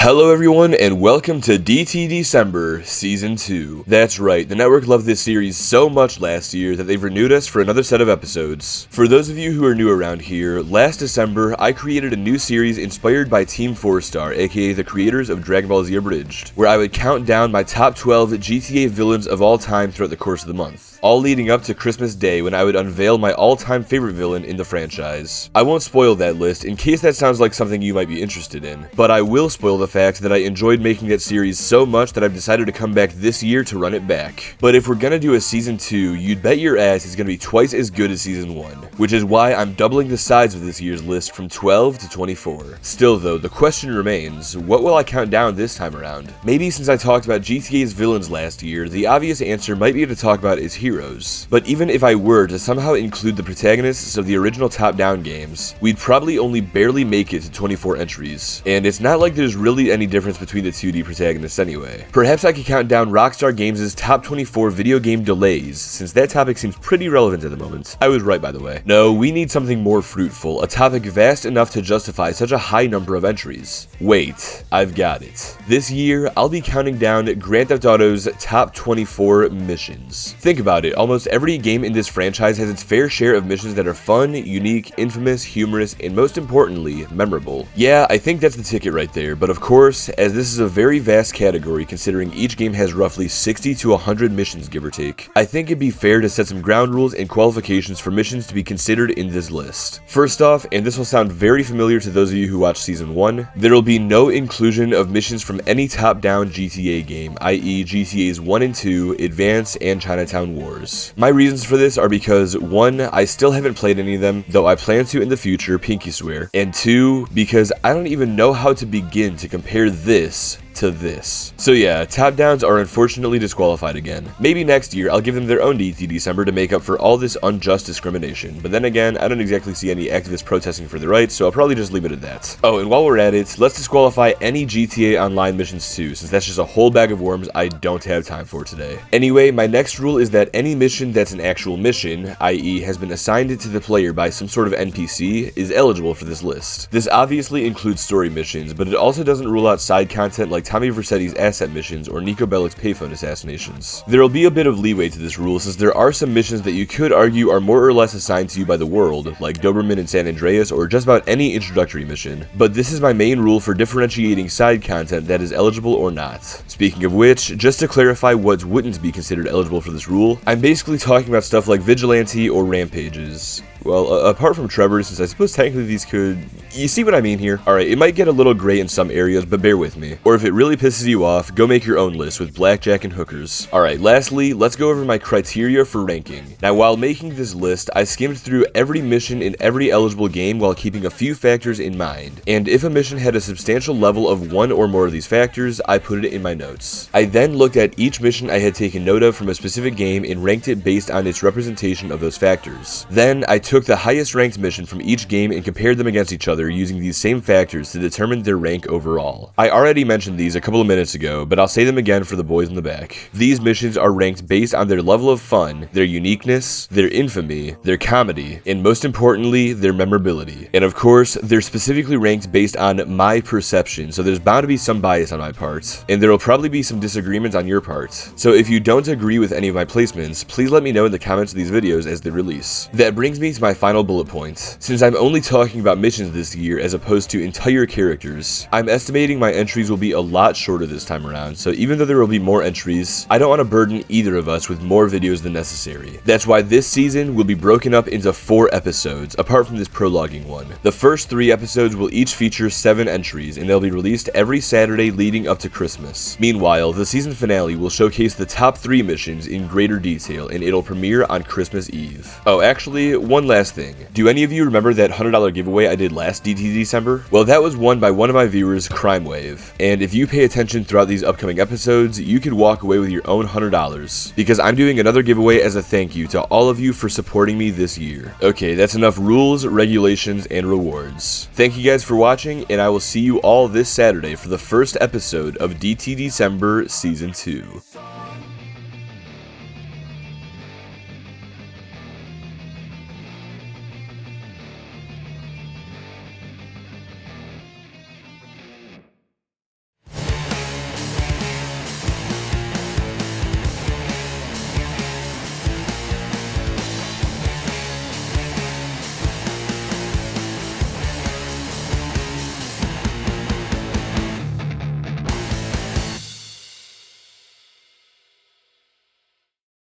Hello everyone, and welcome to DTDcember Season 2. That's right, the network loved this series so much last year that they've renewed us for another set of episodes. For those of you who are new around here, last December, I created a new series inspired by Team 4-Star, aka the creators of Dragon Ball Z Abridged, where I would count down my top 12 GTA villains of all time throughout the course of the month, all leading up to Christmas Day when I would unveil my all-time favorite villain in the franchise. I won't spoil that list in case that sounds like something you might be interested in, but I will spoil the fact that I enjoyed making that series so much that I've decided to come back this year to run it back. But if we're gonna do a Season 2, you'd bet your ass it's gonna be twice as good as Season 1, which is why I'm doubling the size of this year's list from 12 to 24. Still though, the question remains, what will I count down this time around? Maybe since I talked about GTA's villains last year, the obvious answer might be to talk about its heroes. But even if I were to somehow include the protagonists of the original top-down games, we'd probably only barely make it to 24 entries, and it's not like there's really any difference between the 2D protagonists anyway. Perhaps I could count down Rockstar Games' top 24 video game delays, since that topic seems pretty relevant at the moment. I was right, by the way. No, we need something more fruitful, a topic vast enough to justify such a high number of entries. Wait, I've got it. This year, I'll be counting down Grand Theft Auto's top 24 missions. Think about it, almost every game in this franchise has its fair share of missions that are fun, unique, infamous, humorous, and most importantly, memorable. Yeah, I think that's the ticket right there, but of course, as this is a very vast category considering each game has roughly 60 to 100 missions give or take, I think it'd be fair to set some ground rules and qualifications for missions to be considered in this list. First off, and this will sound very familiar to those of you who watched Season 1, there will be no inclusion of missions from any top-down GTA game, i.e. GTA's 1 and 2, Advance, and Chinatown Wars. My reasons for this are because 1, I still haven't played any of them, though I plan to in the future, pinky swear, and 2, because I don't even know how to begin to compare this to this. So yeah, top downs are unfortunately disqualified again. Maybe next year I'll give them their own DTDcember to make up for all this unjust discrimination, but then again, I don't exactly see any activists protesting for their rights, so I'll probably just leave it at that. Oh, and while we're at it, let's disqualify any GTA Online missions too, since that's just a whole bag of worms I don't have time for today. Anyway, my next rule is that any mission that's an actual mission, i.e. has been assigned to the player by some sort of NPC, is eligible for this list. This obviously includes story missions, but it also doesn't rule out side content like Tommy Vercetti's asset missions or Nico Bellic's payphone assassinations. There will be a bit of leeway to this rule since there are some missions that you could argue are more or less assigned to you by the world, like Doberman and San Andreas or just about any introductory mission, but this is my main rule for differentiating side content that is eligible or not. Speaking of which, just to clarify what wouldn't be considered eligible for this rule, I'm basically talking about stuff like Vigilante or Rampages. Well, apart from Trevor, since I suppose technically these could... You see what I mean here? Alright, it might get a little gray in some areas, but bear with me. Or if it really pisses you off, go make your own list with blackjack and hookers. Alright, lastly, let's go over my criteria for ranking. Now, while making this list, I skimmed through every mission in every eligible game while keeping a few factors in mind. And if a mission had a substantial level of one or more of these factors, I put it in my notes. I then looked at each mission I had taken note of from a specific game and ranked it based on its representation of those factors. Then, I took the highest ranked mission from each game and compared them against each other using these same factors to determine their rank overall. I already mentioned these a couple of minutes ago, but I'll say them again for the boys in the back. These missions are ranked based on their level of fun, their uniqueness, their infamy, their comedy, and most importantly, their memorability. And of course, they're specifically ranked based on my perception, so there's bound to be some bias on my part, and there will probably be some disagreements on your part. So if you don't agree with any of my placements, please let me know in the comments of these videos as they release. That brings me to my final bullet point. Since I'm only talking about missions this year as opposed to entire characters, I'm estimating my entries will be a lot shorter this time around, so even though there will be more entries, I don't want to burden either of us with more videos than necessary. That's why this season will be broken up into 4 episodes, apart from this prologuing one. The first 3 episodes will each feature 7 entries, and they'll be released every Saturday leading up to Christmas. Meanwhile, the season finale will showcase the top 3 missions in greater detail, and it'll premiere on Christmas Eve. Oh, actually, one last thing. Do any of you remember that $100 giveaway I did last DTDcember? Well, that was won by one of my viewers, Crime Wave. And if you pay attention throughout these upcoming episodes, you could walk away with your own $100, because I'm doing another giveaway as a thank you to all of you for supporting me this year. Okay, that's enough rules, regulations, and rewards. Thank you guys for watching, and I will see you all this Saturday for the first episode of DTDcember Season 2.